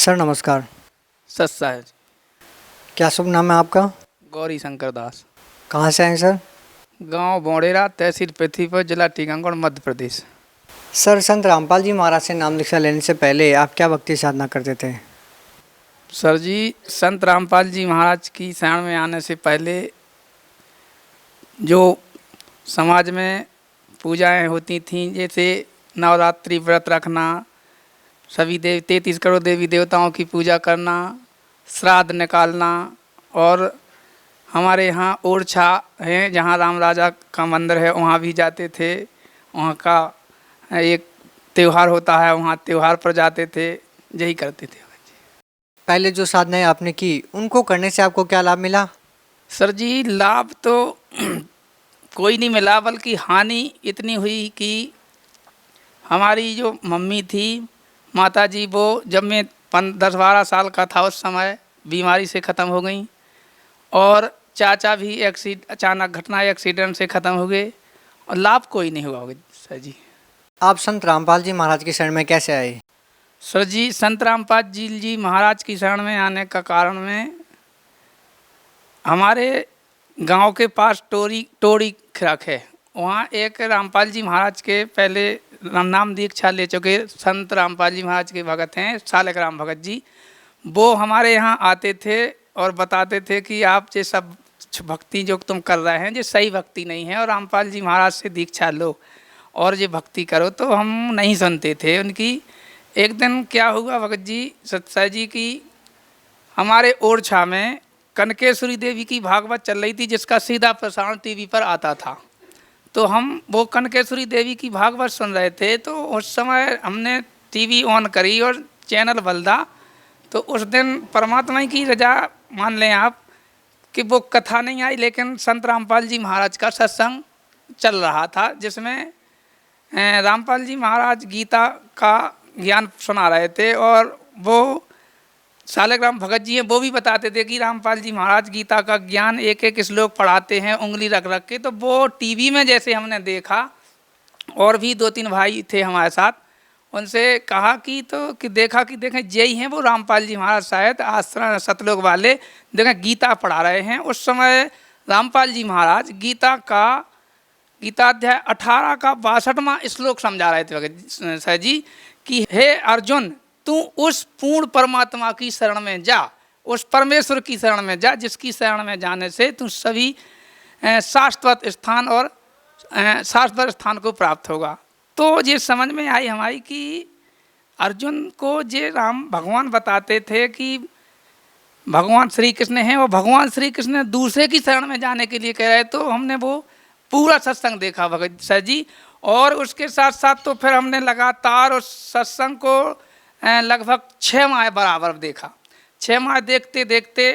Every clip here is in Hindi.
सर नमस्कार। सत्सा है। क्या शुभ नाम है आपका? गौरी शंकर दास। कहाँ से आए सर? गांव बोड़ेरा, तहसील पृथ्वीपुर, जिला टीकमगढ़, मध्य प्रदेश। सर संत रामपाल जी महाराज से नाम दीक्षा लेने से पहले आप क्या भक्ति साधना करते थे? सर जी, संत रामपाल जी महाराज की शरण में आने से पहले जो समाज में पूजाएं होती थीं, जैसे नवरात्रि व्रत रखना, सभी 33 करोड़ देवी देवताओं की पूजा करना, श्राद्ध निकालना, और हमारे यहाँ ओरछा है जहाँ राम राजा का मंदिर है, वहाँ भी जाते थे। वहाँ का एक त्यौहार होता है, वहाँ त्यौहार पर जाते थे, यही करते थे। पहले जो साधनाएं आपने की उनको करने से आपको क्या लाभ मिला? सर जी, लाभ तो कोई नहीं मिला, बल्कि हानि इतनी हुई कि हमारी जो मम्मी थी, माता जी, वो जब मैं 10-12 साल का था उस समय बीमारी से ख़त्म हो गई, और चाचा भी अचानक घटना एक्सीडेंट से ख़त्म हो गए, और लाभ कोई नहीं हुआ सर जी। आप संत रामपाल जी महाराज की शरण में कैसे आए? सर जी, संत रामपाल जी महाराज की शरण में आने का कारण में हमारे गांव के पास टोड़ी खिराक है, वहाँ एक रामपाल जी महाराज के पहले नाम दीक्षा ले चुके संत रामपाल जी महाराज के भगत हैं, सालक राम भगत जी। वो हमारे यहाँ आते थे और बताते थे कि आप ये सब भक्ति जो तुम कर रहे हैं ये सही भक्ति नहीं है, और रामपाल जी महाराज से दीक्षा लो और ये भक्ति करो। तो हम नहीं सुनते थे उनकी। एक दिन क्या हुआ भगत जी सत्साई जी की, हमारे ओरछा में कनकेश्वरी देवी की भागवत चल रही थी, जिसका सीधा प्रसारण टीवी पर आता था। तो हम वो कनकेश्वरी देवी की भागवत सुन रहे थे, तो उस समय हमने टीवी ऑन करी और चैनल बदला। तो उस दिन परमात्मा की रजा मान लें आप कि वो कथा नहीं आई, लेकिन संत रामपाल जी महाराज का सत्संग चल रहा था, जिसमें रामपाल जी महाराज गीता का ज्ञान सुना रहे थे, और वो सालग्राम भगत जी हैं, वो भी बताते थे कि रामपाल जी महाराज गीता का ज्ञान एक एक श्लोक पढ़ाते हैं उंगली रख रख के। तो वो टीवी में जैसे हमने देखा, और भी 2-3 भाई थे हमारे साथ, उनसे कहा कि देखा कि देखें यही हैं वो रामपाल जी महाराज, शायद आश्रम सतलोक वाले, देखें गीता पढ़ा रहे हैं। उस समय रामपाल जी महाराज गीताध्याय 18 का 62वां श्लोक समझा रहे थे सर जी, कि हे अर्जुन, तू उस पूर्ण परमात्मा की शरण में जा, उस परमेश्वर की शरण में जा, जिसकी शरण में जाने से तू सभी शाश्वत स्थान और शाश्वत स्थान को प्राप्त होगा। तो ये समझ में आई हमारी कि अर्जुन को ये राम भगवान बताते थे कि भगवान श्री कृष्ण हैं, और भगवान श्री कृष्ण दूसरे की शरण में जाने के लिए कह रहे। तो हमने वो पूरा सत्संग देखा भगत सर जी, और उसके साथ साथ तो फिर हमने लगातार उस सत्संग को लगभग 6 माह बराबर देखा। 6 माह देखते देखते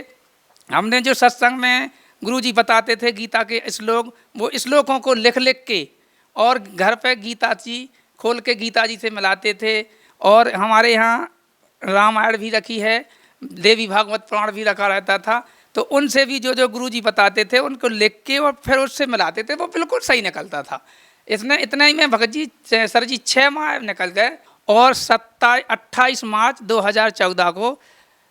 हमने जो सत्संग में गुरुजी बताते थे गीता के श्लोक, वो श्लोकों को लिख लिख के और घर पे गीता जी खोल के गीता जी से मिलाते थे। और हमारे यहाँ रामायण भी रखी है, देवी भागवत पुराण भी रखा रहता था, तो उनसे भी जो गुरुजी बताते थे उनको लिख के और फिर उससे मिलाते थे, वो बिल्कुल सही निकलता था। इसने इतना ही में भगत जी सर जी 6 माह निकल गए, और 28 मार्च 2014 को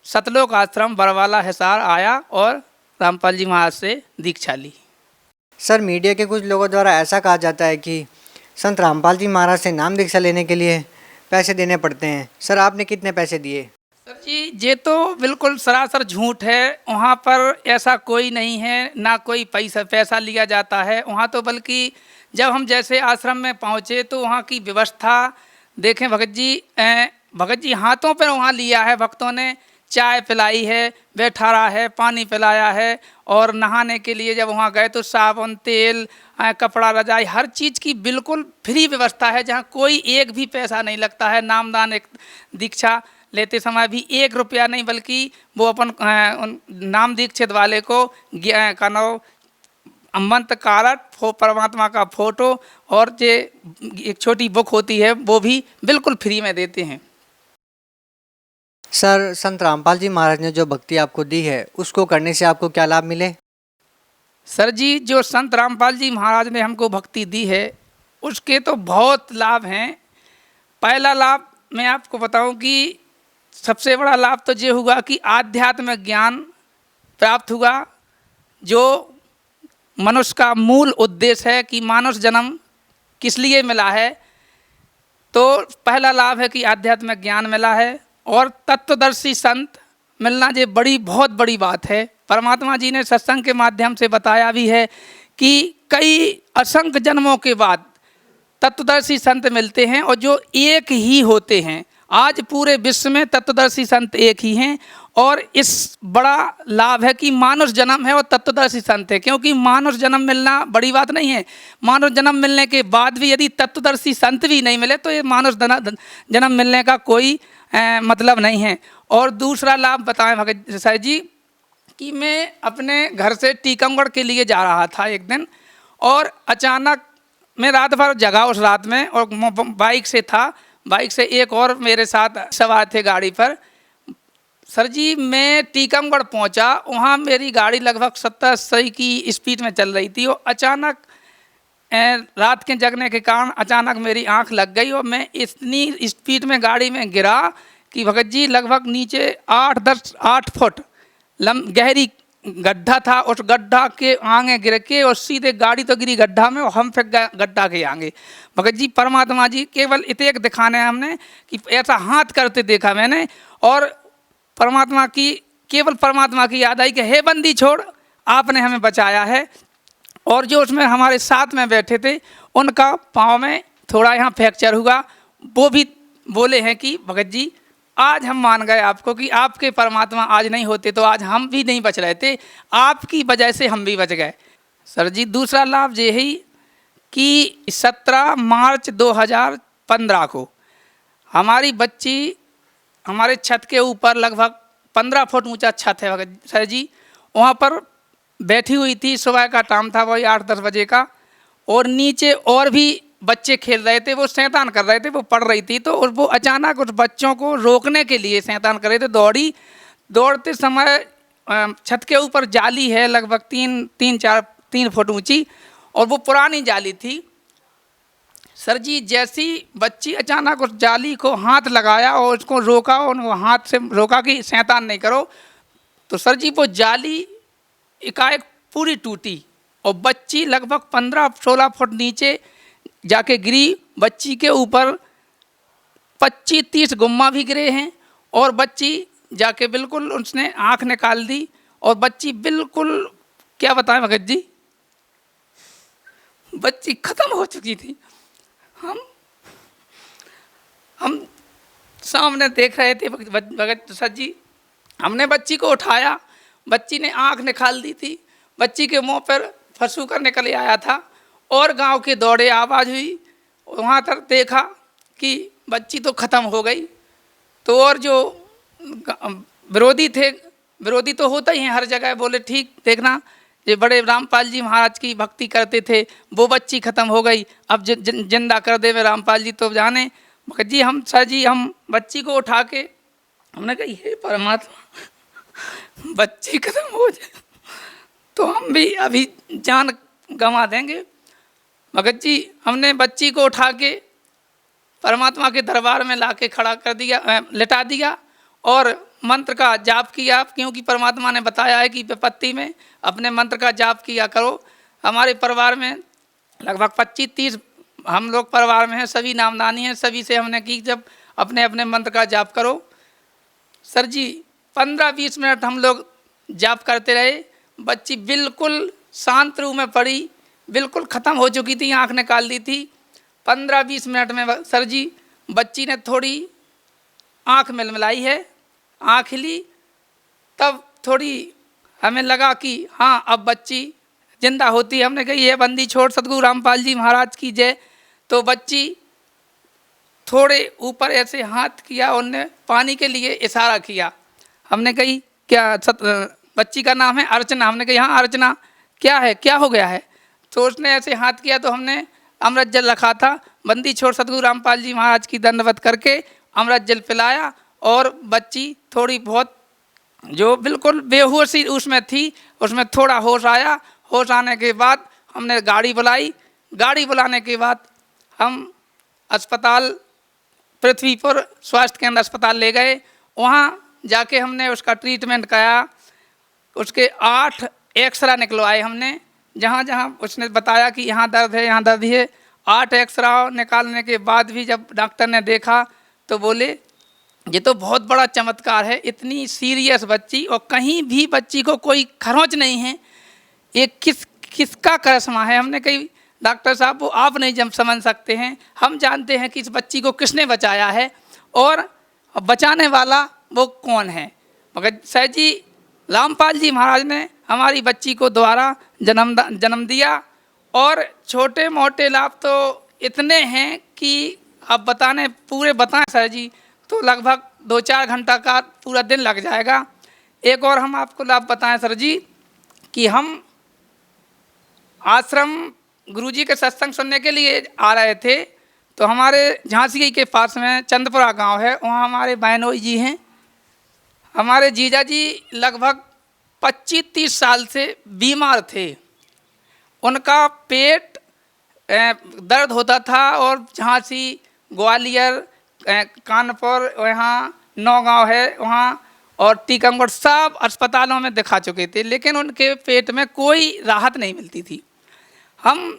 सतलोक आश्रम बरवाला हिसार आया और रामपाल जी महाराज से दीक्षा ली। सर मीडिया के कुछ लोगों द्वारा ऐसा कहा जाता है कि संत रामपाल जी महाराज से नाम दीक्षा लेने के लिए पैसे देने पड़ते हैं। सर आपने कितने पैसे दिए? सर जी, ये तो बिल्कुल सरासर झूठ है। वहाँ पर ऐसा कोई नहीं है, ना कोई पैसा लिया जाता है वहाँ तो। बल्कि जब हम जैसे आश्रम में पहुँचे तो वहाँ की व्यवस्था देखें भगत जी हाथों पर वहाँ लिया है, भक्तों ने चाय पिलाई है, बैठारा है, पानी पिलाया है, और नहाने के लिए जब वहाँ गए तो साबुन, तेल, कपड़ा, रजाई, हर चीज़ की बिल्कुल फ्री व्यवस्था है, जहाँ कोई एक भी पैसा नहीं लगता है। नामदान एक दीक्षा लेते समय भी 1 रुपया नहीं, बल्कि वो अपन नाम दीक्षित वाले को मंत्र कारक परमात्मा का फोटो और जो एक छोटी बुक होती है वो भी बिल्कुल फ्री में देते हैं। सर संत रामपाल जी महाराज ने जो भक्ति आपको दी है उसको करने से आपको क्या लाभ मिले? सर जी, जो संत रामपाल जी महाराज ने हमको भक्ति दी है उसके तो बहुत लाभ हैं। पहला लाभ मैं आपको बताऊं कि सबसे बड़ा लाभ तो ये हुआ कि आध्यात्मिक ज्ञान प्राप्त हुआ, जो मनुष्य का मूल उद्देश्य है कि मानव जन्म किस लिए मिला है। तो पहला लाभ है कि आध्यात्मिक ज्ञान मिला है और तत्वदर्शी संत मिलना ये बहुत बड़ी बात है। परमात्मा जी ने सत्संग के माध्यम से बताया भी है कि कई असंख्य जन्मों के बाद तत्वदर्शी संत मिलते हैं और जो एक ही होते हैं। आज पूरे विश्व में तत्वदर्शी संत एक ही हैं और इस बड़ा लाभ है कि मानव जन्म है और तत्वदर्शी संत है, क्योंकि मानव जन्म मिलना बड़ी बात नहीं है। मानव जन्म मिलने के बाद भी यदि तत्वदर्शी संत भी नहीं मिले तो ये मानव जन्म मिलने का कोई मतलब नहीं है। और दूसरा लाभ बताएं भगत साहब जी कि मैं अपने घर से टीकमगढ़ के लिए जा रहा था एक दिन, और अचानक मैं रात भर जगा उस रात में, और बाइक से था, बाइक से एक और मेरे साथ सवार थे गाड़ी पर। सर जी मैं टीकमगढ़ पहुंचा, वहाँ मेरी गाड़ी लगभग 70-80 की स्पीड में चल रही थी और अचानक रात के जगने के कारण अचानक मेरी आंख लग गई और मैं इतनी स्पीड में गाड़ी में गिरा कि भगत जी लगभग नीचे 8 फुट गहरी गड्ढा था। उस गड्ढा के आगे गिर के और सीधे गाड़ी तो गिरी गड्ढा में और हम फिर गड्ढा के आगे। भगत जी परमात्मा जी केवल इतेक दिखाने हमने कि ऐसा हाथ करते देखा मैंने, और परमात्मा की केवल परमात्मा की याद आई कि हे बंदी छोड़, आपने हमें बचाया है। और जो उसमें हमारे साथ में बैठे थे उनका पाँव में थोड़ा यहाँ फ्रैक्चर हुआ, वो भी बोले हैं कि भगत जी आज हम मान गए आपको कि आपके परमात्मा आज नहीं होते तो आज हम भी नहीं बच रहे थे, आपकी वजह से हम भी बच गए। सर जी दूसरा लाभ ये है कि 17 मार्च 2015 को हमारी बच्ची हमारे छत के ऊपर लगभग 15 फुट ऊंचा छत है भगत सर जी, वहाँ पर बैठी हुई थी। सुबह का टाइम था, वही 8-10 बजे का, और नीचे और भी बच्चे खेल रहे थे, वो शैतान कर रहे थे, वो पढ़ रही थी। तो वो अचानक उस बच्चों को रोकने के लिए शैतान कर रहे थे, दौड़ते समय छत के ऊपर जाली है लगभग 3 फुट ऊंची, और वो पुरानी जाली थी। सर जी जैसी बच्ची अचानक उस जाली को हाथ लगाया और उसको रोका, उनको हाथ से रोका कि शैतान नहीं करो, तो सर जी वो जाली एकाएक पूरी टूटी और बच्ची लगभग 15-16 फुट नीचे जाके गिरी। बच्ची के ऊपर 25-30 गुम्मा भी गिरे हैं और बच्ची जाके बिल्कुल उसने आँख निकाल दी और बच्ची बिल्कुल, क्या बताएं भगत जी, बच्ची ख़त्म हो चुकी थी। हम सामने देख रहे थे भगत सर जी, हमने बच्ची को उठाया, बच्ची ने आँख निकाल दी थी, बच्ची के मुंह पर फंसू कर निकल आया था और गांव के दौड़े आवाज़ हुई, वहाँ तक देखा कि बच्ची तो ख़त्म हो गई। तो और जो विरोधी थे, विरोधी तो होता ही हैं हर जगह, बोले ठीक देखना, ये बड़े रामपाल जी महाराज की भक्ति करते थे, वो बच्ची ख़त्म हो गई, अब जिंदा कर दे वे रामपाल जी तो जाने। भगत जी हम सर जी हम बच्ची को उठा के हमने कही हे परमात्मा बच्ची ख़त्म हो जाए तो हम भी अभी जान गंवा देंगे। भगत जी हमने बच्ची को उठा के परमात्मा के दरबार में लाके खड़ा कर दिया, लिटा दिया और मंत्र का जाप किया, क्योंकि परमात्मा ने बताया है कि विपत्ति में अपने मंत्र का जाप किया करो। हमारे परिवार में लगभग 25-30 हम लोग परिवार में हैं, सभी नामदानी हैं, सभी से हमने की जब अपने अपने मंत्र का जाप करो। सर जी 15-20 मिनट हम लोग जाप करते रहे, बच्ची बिल्कुल शांत रूप में पड़ी, बिल्कुल ख़त्म हो चुकी थी, आँख निकाल दी थी। 15-20 मिनट में सर जी बच्ची ने थोड़ी आँख मिलमिलाई है, आँख हिली, तब थोड़ी हमें लगा कि हाँ अब बच्ची जिंदा होती है। हमने कही ये बंदी छोड़ सतगुरु रामपाल जी महाराज की जय। तो बच्ची थोड़े ऊपर ऐसे हाथ किया, उनने पानी के लिए इशारा किया। हमने कही क्या बच्ची का नाम है अर्चना, हमने कही हाँ अर्चना क्या है, क्या हो गया है? तो उसने ऐसे हाथ किया तो हमने अमृत जल रखा था, बंदी छोड़ सतगुरु रामपाल जी महाराज की दंडवत करके अमृत जल पिलाया और बच्ची थोड़ी बहुत जो बिल्कुल बेहोशी उसमें थी, उसमें थोड़ा होश आया। होश आने के बाद हमने गाड़ी बुलाई, गाड़ी बुलाने के बाद हम अस्पताल पृथ्वीपुर स्वास्थ्य केंद्र अस्पताल ले गए वहाँ जाके हमने उसका ट्रीटमेंट कराया। उसके 8 एक्सरा निकलवाए हमने, जहाँ जहाँ उसने बताया कि यहाँ दर्द है, यहाँ दर्द है। 8 एक्सरा निकालने के बाद भी जब डॉक्टर ने देखा तो बोले ये तो बहुत बड़ा चमत्कार है, इतनी सीरियस बच्ची और कहीं भी बच्ची को कोई खरोंच नहीं है, ये किसका करिश्मा है। हमने कही डॉक्टर साहब वो आप नहीं जब समझ सकते हैं, हम जानते हैं कि इस बच्ची को किसने बचाया है और बचाने वाला वो कौन है। मगर सर जी रामपाल जी महाराज ने हमारी बच्ची को दोबारा जन्म दिया और छोटे मोटे लाभ तो इतने हैं कि अब पूरे बताएं सर जी तो लगभग 2-4 घंटा का पूरा दिन लग जाएगा। एक और हम आपको लाभ बताएं सर जी कि हम आश्रम गुरुजी के सत्संग सुनने के लिए आ रहे थे, तो हमारे झांसी के पास में चंदपुरा गांव है, वहाँ हमारे बहनोई जी हैं। हमारे जीजा जी लगभग 25-30 साल से बीमार थे, उनका पेट दर्द होता था और झांसी, ग्वालियर, कानपुर, यहाँ नौगांव है वहाँ और टीकमगढ़ सब अस्पतालों में दिखा चुके थे, लेकिन उनके पेट में कोई राहत नहीं मिलती थी। हम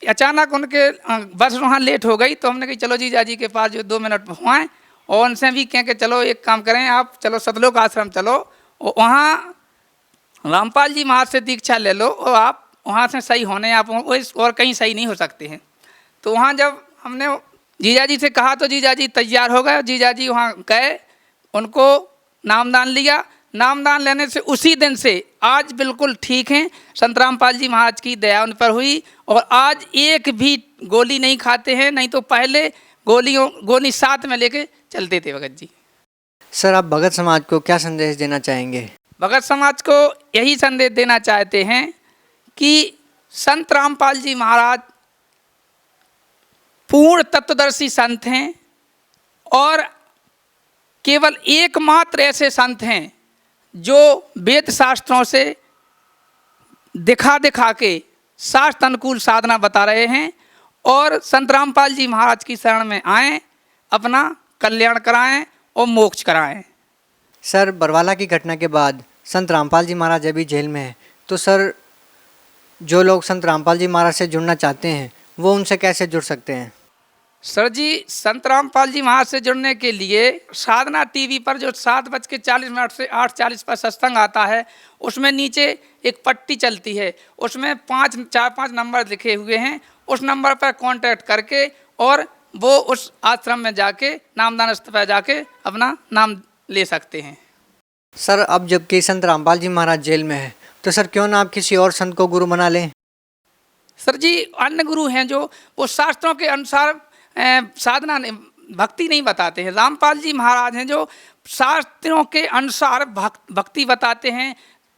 अचानक उनके बस वहाँ लेट हो गई तो हमने कही चलो जीजा जी के पास जो 2 मिनट हुआएँ और उनसे भी कहें कि चलो एक काम करें आप चलो सतलोक आश्रम चलो, वहाँ रामपाल जी महाराज से दीक्षा ले लो और आप वहाँ से सही होने आप और कहीं सही नहीं हो सकते हैं। तो वहाँ जब हमने जीजा जी से कहा तो जीजा जी तैयार हो गए। जीजा जी वहाँ गए, उनको नामदान लिया। नामदान लेने से उसी दिन से आज बिल्कुल ठीक हैं। संत रामपाल जी महाराज की दया उन पर हुई और आज एक भी गोली नहीं खाते हैं, नहीं तो पहले गोली साथ में लेके चलते थे भगत जी। सर आप भगत समाज को क्या संदेश देना चाहेंगे? भगत समाज को यही संदेश देना चाहते हैं कि संत रामपाल जी महाराज पूर्ण तत्वदर्शी संत हैं और केवल एकमात्र ऐसे संत हैं जो वेद शास्त्रों से दिखा के शास्त्र अनुकूल साधना बता रहे हैं और संत रामपाल जी महाराज की शरण में आएं, अपना कल्याण कराएं और मोक्ष कराएं। सर बरवाला की घटना के बाद संत रामपाल जी महाराज अभी जेल में है, तो सर जो लोग संत रामपाल जी महाराज से जुड़ना चाहते हैं वो उनसे कैसे जुड़ सकते हैं? सर जी संत रामपाल जी महाराज से जुड़ने के लिए साधना टीवी पर जो 7:40 से 8:40 पर सत्संग आता है, उसमें नीचे एक पट्टी चलती है, उसमें 4-5 नंबर लिखे हुए हैं। उस नंबर पर कांटेक्ट करके और वो उस आश्रम में जाके नामदान स्थल पर जाके अपना नाम ले सकते हैं। सर अब जबकि संत रामपाल जी महाराज जेल में है, तो सर क्यों ना आप किसी और संत को गुरु बना लें? सर जी अन्य गुरु हैं जो वो शास्त्रों के अनुसार साधना भक्ति नहीं बताते हैं। रामपाल जी महाराज हैं जो शास्त्रों के अनुसार भक्ति बताते हैं।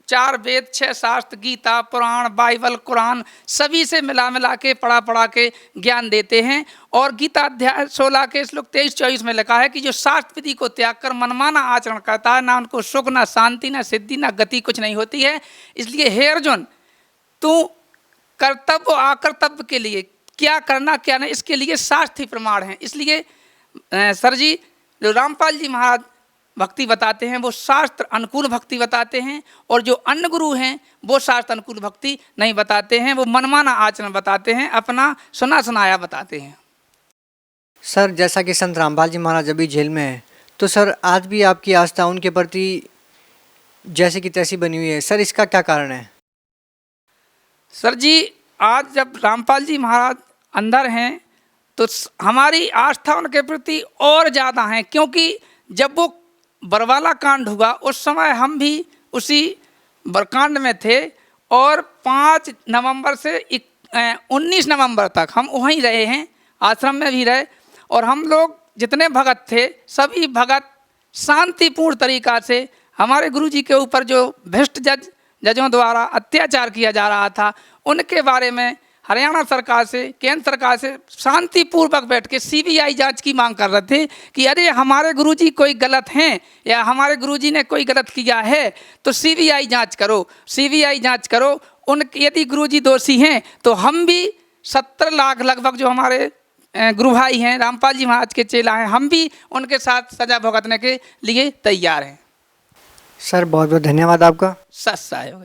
4 वेद, 6 शास्त्र, गीता, पुराण, बाइबल, कुरान सभी से मिला के पढ़ा के ज्ञान देते हैं। और गीता अध्याय 16 के श्लोक 23-24 में लिखा है कि जो शास्त्र विधि को त्याग कर मनमाना आचरण करता है, ना उनको सुख, ना शांति, ना सिद्धि, ना गति कुछ नहीं होती है। इसलिए हे अर्जुन, तू कर्तव्य अकर्तव्य के लिए क्या करना क्या नहीं, इसके लिए शास्त्र ही प्रमाण है। इसलिए सर जी जो रामपाल जी महाराज भक्ति बताते हैं वो शास्त्र अनुकूल भक्ति बताते हैं और जो अन्य गुरु हैं वो शास्त्र अनुकूल भक्ति नहीं बताते हैं, वो मनमाना आचरण बताते हैं, अपना सुना सुनाया बताते हैं। सर जैसा कि संत रामपाल जी महाराज अभी जेल में है, तो सर आज भी आपकी आस्था उनके प्रति जैसे कि तैसी बनी हुई है, सर इसका क्या कारण है? सर जी आज जब रामपाल जी महाराज अंदर हैं तो हमारी आस्था उनके प्रति और ज़्यादा है, क्योंकि जब वो बरवाला कांड हुआ उस समय हम भी उसी बरकांड में थे और 5 नवंबर से 19 नवंबर तक हम वहीं रहे हैं, आश्रम में भी रहे। और हम लोग जितने भगत थे सभी भगत शांतिपूर्ण तरीक़ा से हमारे गुरुजी के ऊपर जो भ्रष्ट जजों द्वारा अत्याचार किया जा रहा था उनके बारे में हरियाणा सरकार से, केंद्र सरकार से शांतिपूर्वक बैठ के सीबीआई जांच की मांग कर रहे थे कि अरे हमारे गुरुजी कोई गलत हैं या हमारे गुरुजी ने कोई गलत किया है तो सीबीआई जांच करो, सीबीआई जांच करो। उन यदि गुरुजी दोषी हैं तो हम भी 70 लाख लगभग जो हमारे गुरु भाई हैं, रामपाल जी महाराज के चेला हैं, हम भी उनके साथ सजा भुगतने के लिए तैयार हैं। सर बहुत बहुत धन्यवाद आपका। सत साहेब।